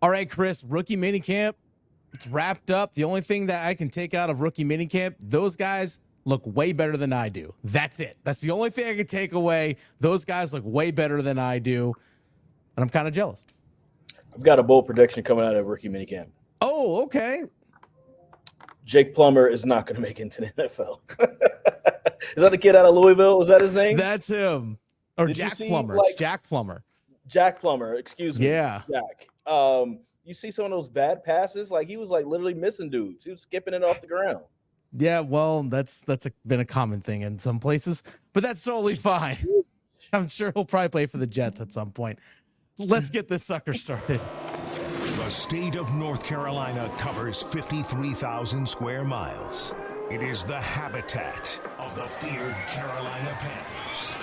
All right, Chris, rookie minicamp, it's wrapped up. The only thing that I can take out of rookie minicamp, those guys look way better than I do. That's it. That's the only thing I can take away. Those guys look way better than I do, and I'm kind of jealous. I've got a bold prediction coming out of rookie minicamp. Oh, okay. Jake Plummer is not going to make it into the NFL. Is that the kid out of Louisville? Is that his name? That's him. Or Jack Plummer. It's Jack Plummer. Jack Plummer, excuse me. Yeah. Jack. You see some of those bad passes? Like, he was like literally missing dudes. He was skipping it off the ground. Yeah, well, that's been a common thing in some places, but that's totally fine. I'm sure he'll probably play for the Jets at some point. Let's get this sucker started. The state of North Carolina covers 53,000 square miles. It is the habitat of the feared Carolina Panthers.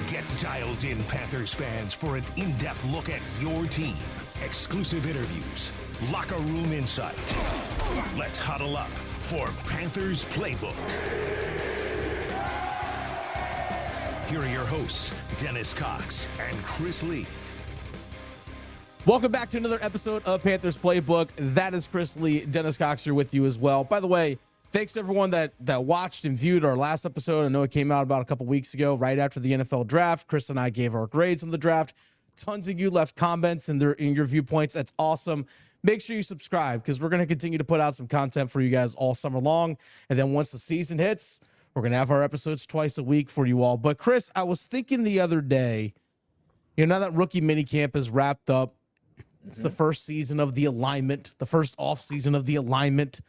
Get dialed in, Panthers fans, for an in-depth look at your team. Exclusive interviews, locker room insight. Let's huddle up for Panthers Playbook. Here are your hosts, Dennis Cox and Chris Lea. Welcome back to another episode of Panthers Playbook. That is Chris Lea. Dennis Cox here with you as well. By the way, thanks to everyone that watched and viewed our last episode. I know it came out about a couple weeks ago, right after the NFL draft. Chris and I gave our grades on the draft. Tons of you left comments in your viewpoints. That's awesome. Make sure you subscribe because we're going to continue to put out some content for you guys all summer long. And then once the season hits, we're going to have our episodes twice a week for you all. But Chris, I was thinking the other day, now that rookie minicamp is wrapped up, it's the first season of the alignment, the first off season of the alignment.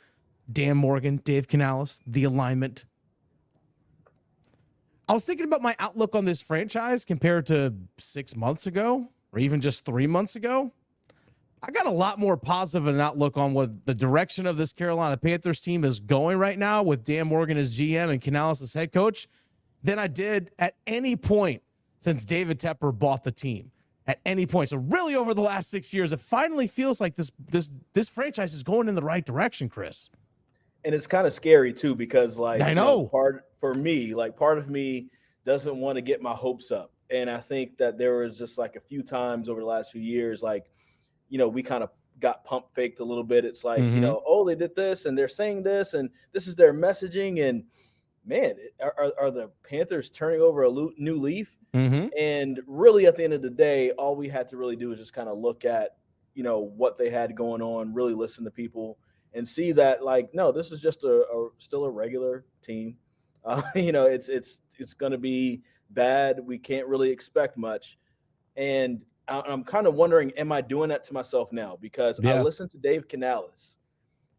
Dan Morgan, Dave Canales, the alignment. I was thinking about my outlook on this franchise compared to 6 months ago, or even just 3 months ago. I got a lot more positive an outlook on what the direction of this Carolina Panthers team is going right now with Dan Morgan as GM and Canales as head coach than I did at any point since David Tepper bought the team. At any point. So really over the last 6 years, it finally feels like this franchise is going in the right direction, Chris. And it's kind of scary too, because I know, part of me doesn't want to get my hopes up. And I think that there was just like a few times over the last few years, we kind of got pump faked a little bit. It's like, oh, they did this and they're saying this and this is their messaging. And man, are the Panthers turning over a new leaf? And really, at the end of the day, all we had to really do is just kind of look at, what they had going on, really listen to people and see that, no, this is just still a regular team. It's going to be bad. We can't really expect much. And I'm kind of wondering, am I doing that to myself now? Because I listened to Dave Canales,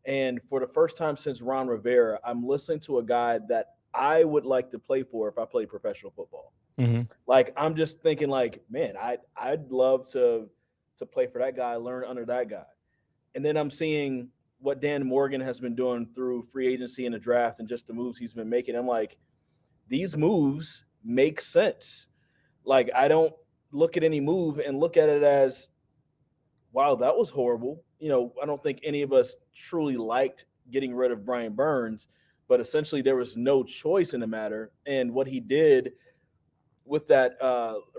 and for the first time since Ron Rivera, I'm listening to a guy that I would like to play for if I played professional football. I'm just thinking man, I'd love to play for that guy, learn under that guy. And then I'm seeing what Dan Morgan has been doing through free agency and the draft and just the moves he's been making. I'm like, these moves make sense. I don't look at any move and look at it as, wow, that was horrible. I don't think any of us truly liked getting rid of Brian Burns, but essentially there was no choice in the matter. And what he did with that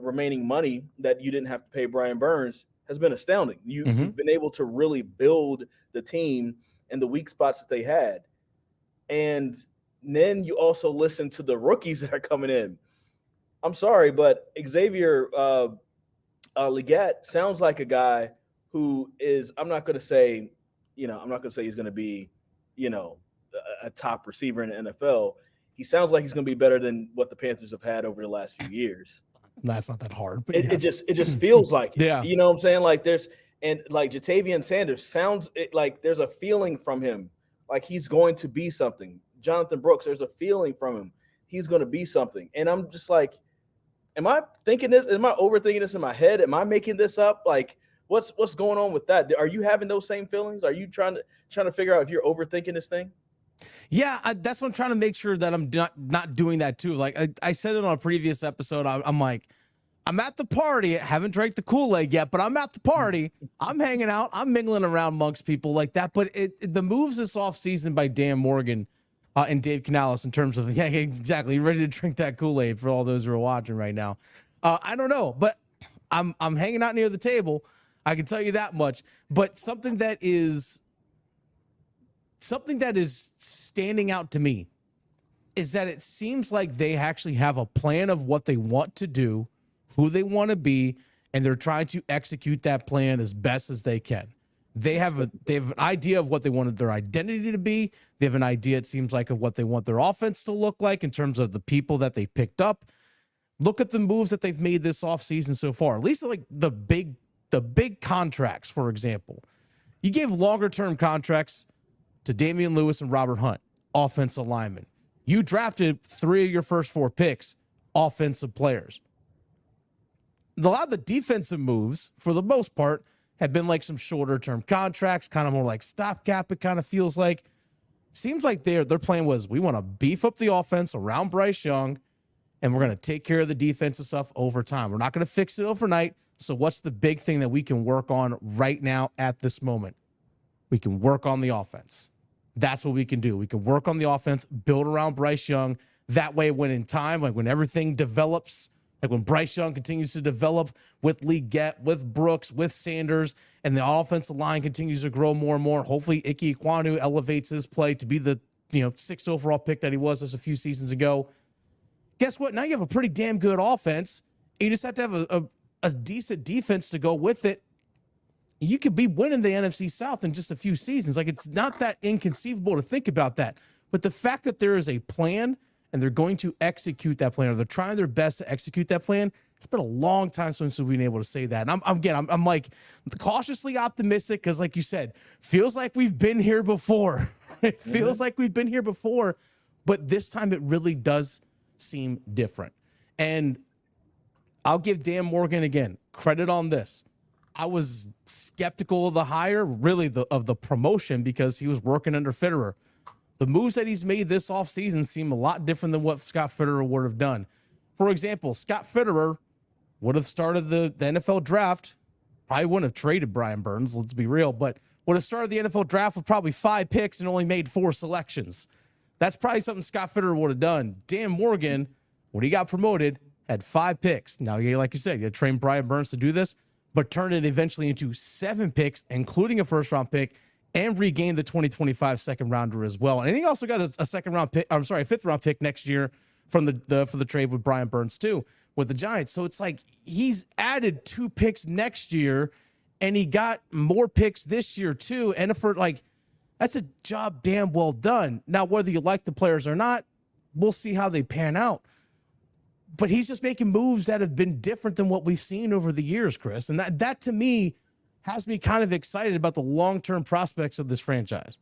remaining money that you didn't have to pay Brian Burns has been astounding. You've been able to really build the team and the weak spots that they had. And then you also listen to the rookies that are coming in. I'm sorry, but Xavier Legette sounds like a guy who is, I'm not going to say he's going to be, a top receiver in the NFL. He sounds like he's going to be better than what the Panthers have had over the last few years. That's not that hard, but it just feels like it. Yeah. You know what I'm saying? Jatavian Sanders sounds like there's a feeling from him, like he's going to be something. Jonathan Brooks, there's a feeling from him. He's going to be something. And I'm just like, am I thinking this? Am I overthinking this in my head? Am I making this up? What's going on with that? Are you having those same feelings? Are you trying to figure out if you're overthinking this thing? Yeah, that's what I'm trying to make sure that I'm not doing that too. Like I said it on a previous episode, I'm like, I'm at the party, haven't drank the Kool-Aid yet, but I'm at the party. I'm hanging out, I'm mingling around amongst people like that. But the moves this offseason by Dan Morgan and Dave Canales in terms of, yeah, exactly, ready to drink that Kool-Aid for all those who are watching right now. I don't know, but I'm hanging out near the table. I can tell you that much. But something that is standing out to me is that it seems like they actually have a plan of what they want to do, who they want to be, and they're trying to execute that plan as best as they can. They have an idea of what they wanted their identity to be. They have an idea, it seems like, of what they want their offense to look like in terms of the people that they picked up. Look at the moves that they've made this offseason so far. At least like the big contracts, for example. You gave longer-term contracts to Damian Lewis and Robert Hunt, offensive linemen. You drafted 3 of your first 4 picks, offensive players. A lot of the defensive moves, for the most part, have been like some shorter-term contracts, kind of more like stopgap, it kind of feels like. Seems like their plan was, we want to beef up the offense around Bryce Young, and we're going to take care of the defensive stuff over time. We're not going to fix it overnight, so what's the big thing that we can work on right now at this moment? We can work on the offense. That's what we can do. We can work on the offense, build around Bryce Young. That way, when in time, like when everything develops, like when Bryce Young continues to develop with Legette, with Brooks, with Sanders, and the offensive line continues to grow more and more, hopefully Ike Ekwonu elevates his play to be the 6th overall pick that he was just a few seasons ago. Guess what? Now you have a pretty damn good offense. You just have to have a decent defense to go with it. You could be winning the NFC South in just a few seasons. Like, it's not that inconceivable to think about that. But the fact that there is a plan and they're going to execute that plan, or they're trying their best to execute that plan, it's been a long time since we've been able to say that. And I'm like cautiously optimistic because, like you said, feels like we've been here before. It feels like we've been here before, but this time it really does seem different. And I'll give Dan Morgan, again, credit on this. I was skeptical of the hire, really of the promotion, because he was working under Fitterer. The moves that he's made this offseason seem a lot different than what Scott Fitterer would have done. For example, Scott Fitterer would have started the NFL draft, probably wouldn't have traded Brian Burns, let's be real, but would have started the NFL draft with probably 5 picks and only made 4 selections. That's probably something Scott Fitterer would have done. Dan Morgan, when he got promoted, had 5 picks. Now, like you said, you had to train Brian Burns to do this, but turned it eventually into 7 picks, including a first-round pick, and regained the 2025 second-rounder as well. And he also got a second-round pick, a 5th-round pick next year from for the trade with Brian Burns too, with the Giants. So it's like he's added 2 picks next year, and he got more picks this year too. And that's a job damn well done. Now, whether you like the players or not, we'll see how they pan out. But he's just making moves that have been different than what we've seen over the years, Chris. And that to me has me kind of excited about the long-term prospects of this franchise.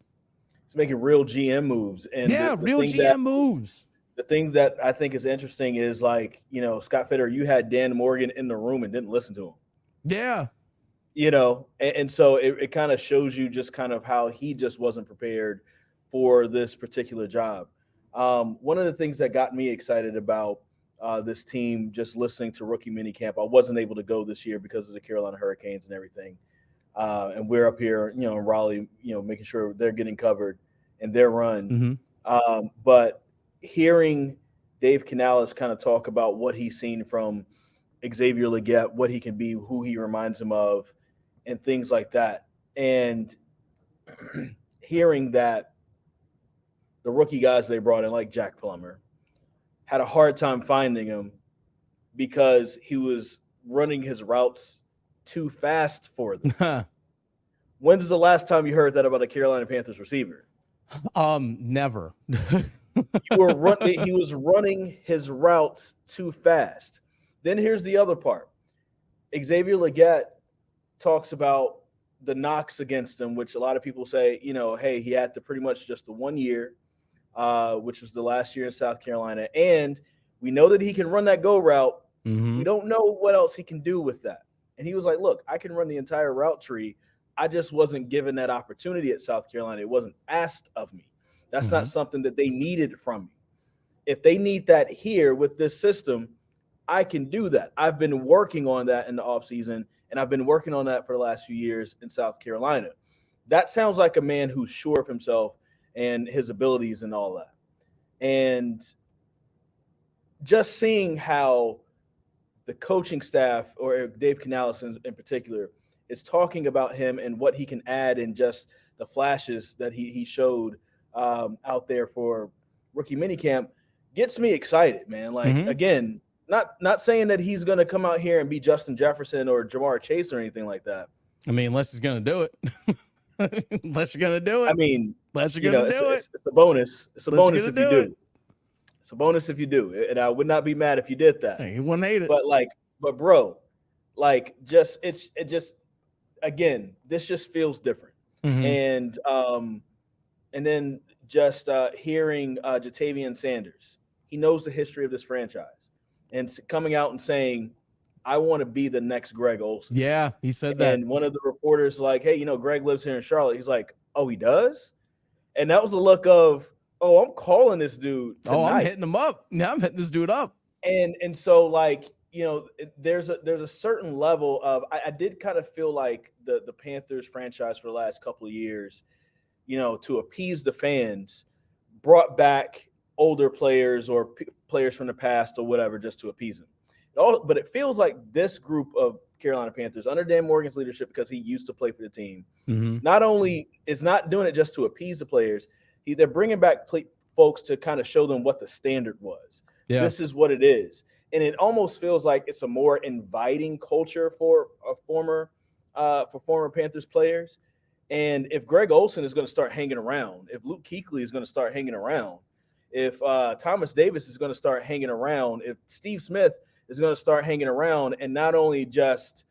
He's making real GM moves. And real GM moves. The thing that I think is interesting is, like, Scott Fitterer, you had Dan Morgan in the room and didn't listen to him. Yeah. And so it kind of shows you just kind of how he just wasn't prepared for this particular job. One of the things that got me excited about this team, just listening to rookie minicamp, I wasn't able to go this year because of the Carolina Hurricanes and everything. And we're up here, in Raleigh, making sure they're getting covered in their run. Mm-hmm. But hearing Dave Canales kind of talk about what he's seen from Xavier Legette, what he can be, who he reminds him of, and things like that. And hearing that the rookie guys they brought in, like Jack Plummer, had a hard time finding him because he was running his routes too fast for them. When's the last time you heard that about a Carolina Panthers receiver? Never. He was running his routes too fast. Then here's the other part. Xavier Legette talks about the knocks against him, which a lot of people say, hey, he had to pretty much just the 1 year, which was the last year in South Carolina. And we know that he can run that go route. Mm-hmm. We don't know what else he can do with that. And he was like, look, I can run the entire route tree. I just wasn't given that opportunity at South Carolina. It wasn't asked of me. That's not something that they needed from me. If they need that here with this system, I can do that. I've been working on that in the offseason, and I've been working on that for the last few years in South Carolina. That sounds like a man who's sure of himself and his abilities and all that. And just seeing how the coaching staff, or Dave Canales in particular, is talking about him and what he can add in just the flashes that he showed out there for rookie minicamp gets me excited, man. Like, again, not saying that he's going to come out here and be Justin Jefferson or Jamar Chase or anything like that. I mean, unless he's going to do it. Unless you're going to do it. I mean, unless you're going to do it. It's a bonus. It's a bonus if you do. It. It's a bonus if you do. And I would not be mad if you did that. Hey, he wouldn't hate it. But bro, like, again, this just feels different. And then just hearing Jatavian Sanders, he knows the history of this franchise, and coming out and saying, I want to be the next Greg Olsen. Yeah, he said that. And one of the reporters like, hey, Greg lives here in Charlotte. He's like, oh, he does? And that was the look of, oh, I'm calling this dude tonight. Oh, I'm hitting him up. Yeah, I'm hitting this dude up. And so, like, there's a certain level of I did kind of feel like the Panthers franchise for the last couple of years, to appease the fans, brought back older players or players from the past or whatever just to appease them. But it feels like this group of Carolina Panthers under Dan Morgan's leadership, because he used to play for the team, not only is not doing it just to appease the players, they're bringing back folks to kind of show them what the standard was. Yeah. This is what it is. And it almost feels like it's a more inviting culture for former Panthers players. And if Greg Olsen is going to start hanging around, if Luke Kuechly is going to start hanging around, if Thomas Davis is going to start hanging around, if Steve Smith is going to start hanging around, and not only just,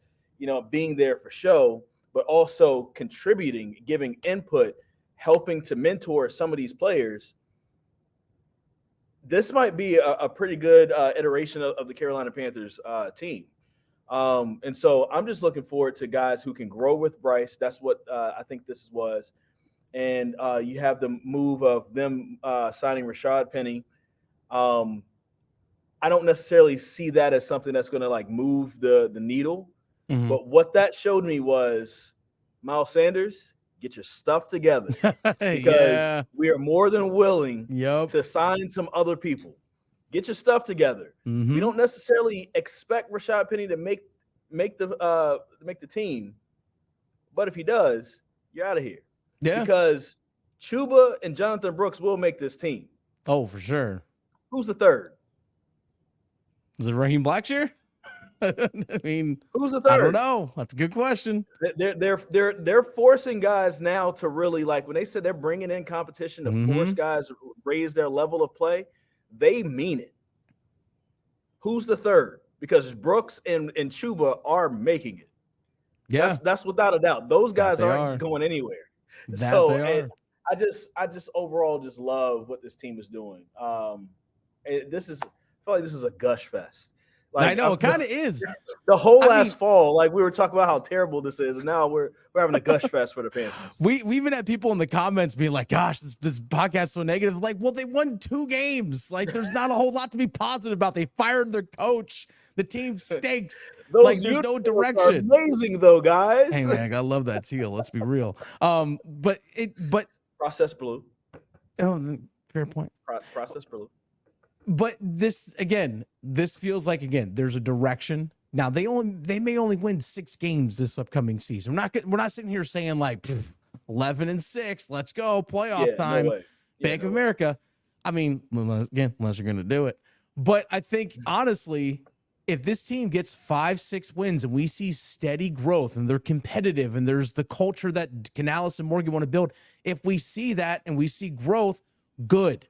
being there for show, but also contributing, giving input, helping to mentor some of these players, this might be a pretty good iteration of the Carolina Panthers team. And so I'm just looking forward to guys who can grow with Bryce. That's what I think this was. And you have the move of them signing Rashad Penny. I don't necessarily see that as something that's going to like move the needle. But what that showed me was, Miles Sanders, get your stuff together, because we are more than willing to sign some other people. Get your stuff together. We don't necessarily expect Rashad Penny to make the team, but if he does, you're out of here. Yeah, because Chuba and Jonathan Brooks will make this team. Oh, for sure. Who's the third? Is it Raheem Blackshear? I mean, who's the third? I don't know. That's a good question. They're forcing guys now to really, like, when they said they're bringing in competition to force guys to raise their level of play, they mean it. Who's the third? Because Brooks and Chuba are making it. Yeah, that's without a doubt. Those guys aren't going anywhere. I just overall just love what this team is doing. I feel like this is a gush fest. Like, I know it kind of is. The whole last fall, like, we were talking about how terrible this is, and now we're having a gush fest for the Panthers. We even had people in the comments being like, "Gosh, this podcast is so negative." Like, well, they won 2 games. Like, there's not a whole lot to be positive about. They fired their coach. The team stinks. Like, there's no direction. Amazing though, guys. Hey man, I love that teal. Let's be real. But process blue. Oh, fair point. Process blue. But this feels like, there's a direction. Now they may only win 6 games this upcoming season. We're not sitting here saying like 11-6, let's go playoff time, Bank of America. I mean, again, unless you're going to do it. But I think honestly, if this team gets 5-6 wins and we see steady growth and they're competitive and there's the culture that Canales and Morgan want to build, if we see that and we see growth, good.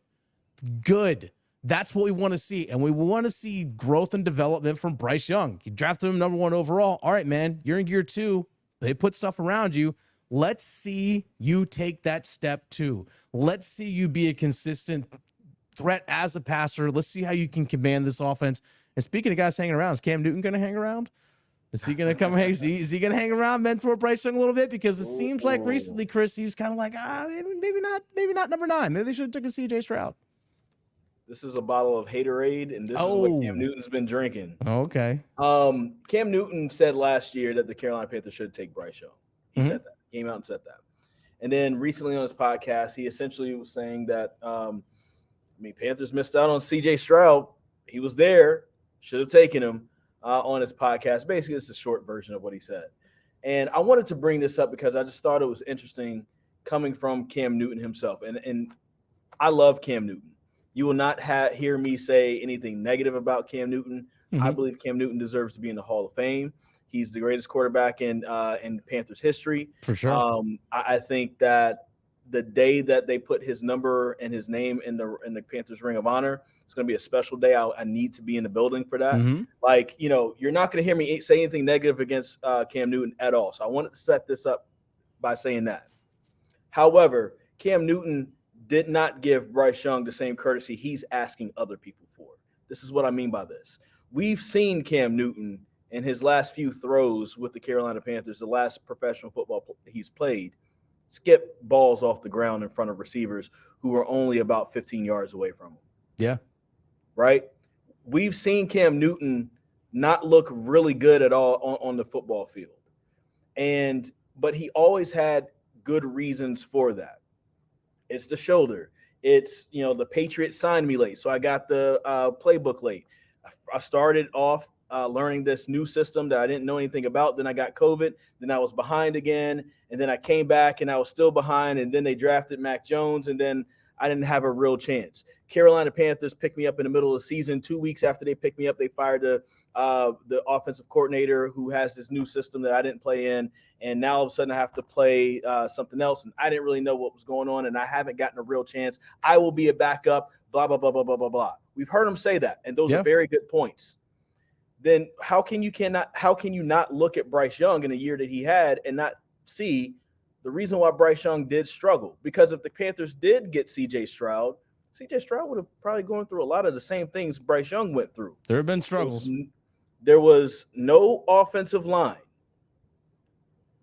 That's what we want to see. And we want to see growth and development from Bryce Young. You drafted him number 1 overall. All right, man, you're in year 2. They put stuff around you. Let's see you take that step 2. Let's see you be a consistent threat as a passer. Let's see how you can command this offense. And speaking of guys hanging around, is Cam Newton going to hang around? Is he going to come? Is he going to hang around, mentor Bryce Young a little bit? Because it seems like recently, Chris, he was kind of like, maybe not number 9. Maybe they should have taken CJ Stroud. This is a bottle of Haterade, and this is what Cam Newton's been drinking. Okay. Cam Newton said last year that the Carolina Panthers should take Bryce Young. He said that. Came out and said that. And then recently on his podcast, he essentially was saying that, Panthers missed out on CJ Stroud. He was there. Should have taken him on his podcast. Basically, it's a short version of what he said. And I wanted to bring this up because I just thought it was interesting coming from Cam Newton himself. And I love Cam Newton. You will not hear me say anything negative about Cam Newton. I believe Cam Newton deserves to be in the Hall of Fame. He's the greatest quarterback in Panthers history. For sure. I think that the day that they put his number and his name in the Panthers Ring of Honor, it's going to be a special day. I need to be in the building for that. Like, you're not going to hear me say anything negative against Cam Newton at all. So I wanted to set this up by saying that. However, Cam Newton did not give Bryce Young the same courtesy he's asking other people for. This is what I mean by this. We've seen Cam Newton in his last few throws with the Carolina Panthers, the last professional football he's played, skip balls off the ground in front of receivers who were only about 15 yards away from him. Yeah. Right? We've seen Cam Newton not look really good at all on the football field. But he always had good reasons for that. It's the shoulder. It's, the Patriots signed me late, so I got the playbook late. I started off learning this new system that I didn't know anything about. Then I got COVID. Then I was behind again. And then I came back and I was still behind. And then they drafted Mac Jones. And then I didn't have a real chance. Carolina Panthers picked me up in the middle of the season. 2 weeks after they picked me up, they fired the offensive coordinator who has this new system that I didn't play in. And now all of a sudden I have to play something else. And I didn't really know what was going on. And I haven't gotten a real chance. I will be a backup, blah, blah, blah, blah, blah, blah, blah. We've heard him say that. And those are very good points. Then how can you not look at Bryce Young in a year that he had and not see the reason why Bryce Young did struggle? Because if the Panthers did get C.J. Stroud would have probably gone through a lot of the same things Bryce Young went through. There have been struggles. There was no offensive line.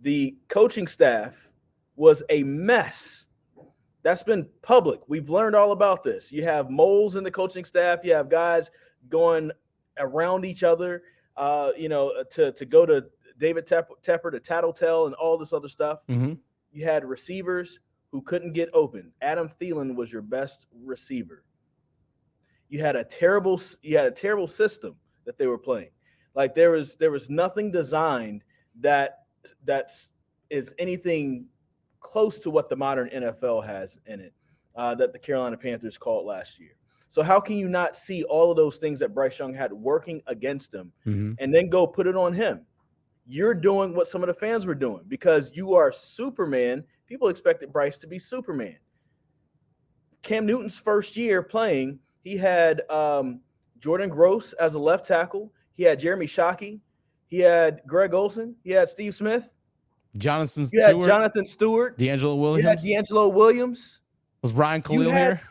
The coaching staff was a mess. That's been public. We've learned all about this. You have moles in the coaching staff. You have guys going around each other, to go to David Tepper to tattletale and all this other stuff. You had receivers who couldn't get open. Adam Thielen was your best receiver. You had a terrible system that they were playing. Like there was nothing designed that is anything close to what the modern NFL has in it, that the Carolina Panthers called last year. So how can you not see all of those things that Bryce Young had working against him and then go put it on him? You're doing what some of the fans were doing because you are Superman. People expected Bryce to be Superman. Cam Newton's first year playing, he had Jordan Gross as a left tackle. He had Jeremy Shockey. He had Greg Olsen. He had Steve Smith. Jonathan Stewart. D'Angelo Williams. Was Ryan Khalil here?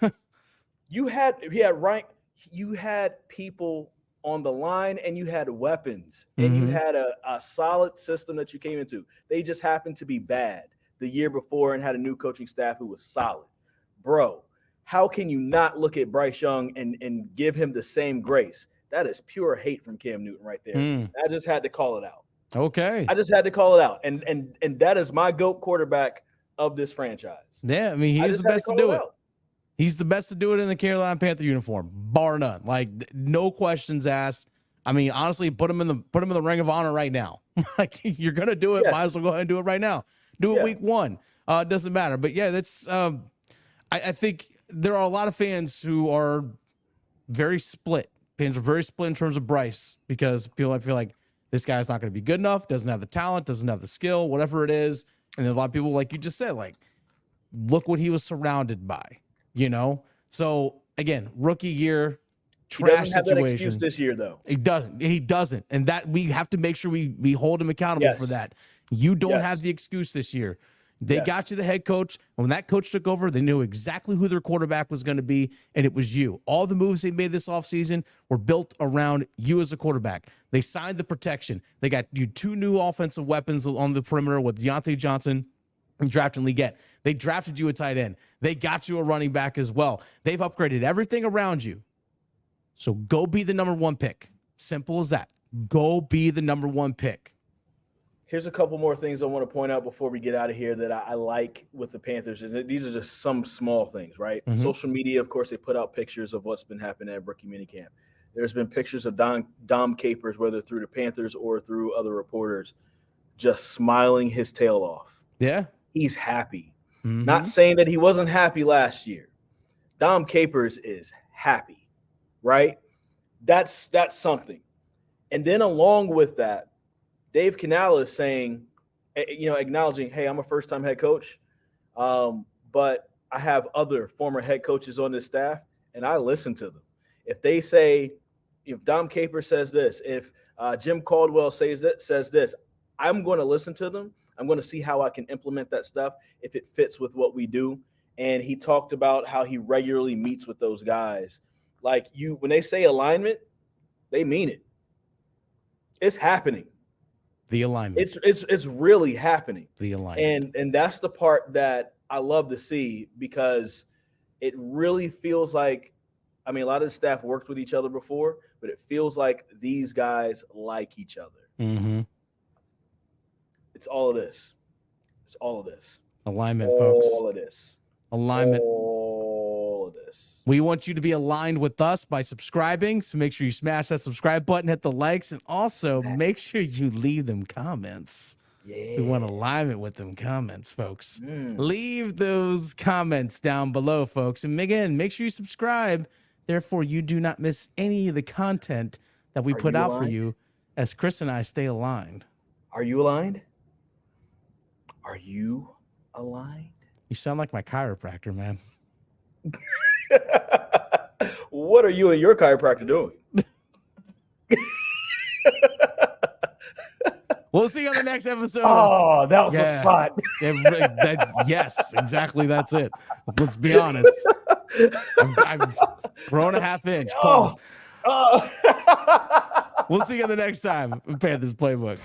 You had Ryan. You had people on the line, and you had weapons, and you had a solid system that you came into. They just happened to be bad the year before and had a new coaching staff who was solid. Bro, how can you not look at Bryce Young and give him the same grace? That is pure hate from Cam Newton right there. I just had to call it out. Okay. I just had to call it out. And that is my GOAT quarterback of this franchise. Yeah, I mean, he's the best to do it. He's the best to do it in the Carolina Panther uniform, bar none. Like, no questions asked. I mean, honestly, put him in the Ring of Honor right now. Like, you're gonna do it, might as well go ahead and do it right now. Do it week one. It doesn't matter. But yeah, that's I think there are a lot of fans who are very split. Fans are very split in terms of Bryce because people feel like this guy's not going to be good enough, doesn't have the talent, doesn't have the skill, whatever it is. And then a lot of people, like you just said, like, look what he was surrounded by. So again, rookie year, trash situation. He doesn't have that excuse this year, though. He doesn't. And that we have to make sure we hold him accountable for that. You don't have the excuse this year. They got you the head coach. And when that coach took over, they knew exactly who their quarterback was going to be, and it was you. All the moves they made this offseason were built around you as a quarterback. They signed the protection. They got you 2 new offensive weapons on the perimeter with Deontay Johnson and drafting Legette. They drafted you a tight end. They got you a running back as well. They've upgraded everything around you. So go be the number 1 pick. Simple as that. Go be the number 1 pick. Here's a couple more things I want to point out before we get out of here that I like with the Panthers. And these are just some small things, right? Social media, of course, they put out pictures of what's been happening at rookie minicamp. There's been pictures of Dom Capers, whether through the Panthers or through other reporters. just smiling his tail off. Yeah. He's happy. Not saying that he wasn't happy last year. Dom Capers is happy, right? That's something. And then along with that, Dave Canales saying, acknowledging, hey, I'm a first-time head coach, but I have other former head coaches on this staff, and I listen to them. If they say, if Dom Capers says this, if Jim Caldwell says this, I'm going to listen to them. I'm going to see how I can implement that stuff if it fits with what we do. And he talked about how he regularly meets with those guys. Like when they say alignment, they mean it. It's happening. The alignment. It's really happening. The alignment. And that's the part that I love to see, because it really feels like, a lot of the staff worked with each other before, but it feels like these guys like each other. Mm-hmm. It's all of this. It's all of this. Alignment, folks. All of this. Alignment. All of this. We want you to be aligned with us by subscribing. So make sure you smash that subscribe button, hit the likes, and also make sure you leave them comments. Yeah. We want alignment with them comments, folks. Leave those comments down below, folks. And again, make sure you subscribe. Therefore, you do not miss any of the content that we put out for you as Chris and I stay aligned. Are you aligned? Are you aligned? You sound like my chiropractor, man. What are you and your chiropractor doing? We'll see you on the next episode. Oh, that was a spot. Yes, exactly. That's it. Let's be honest. I've grown a half inch. Pause. We'll see you the next time. Panthers Playbook.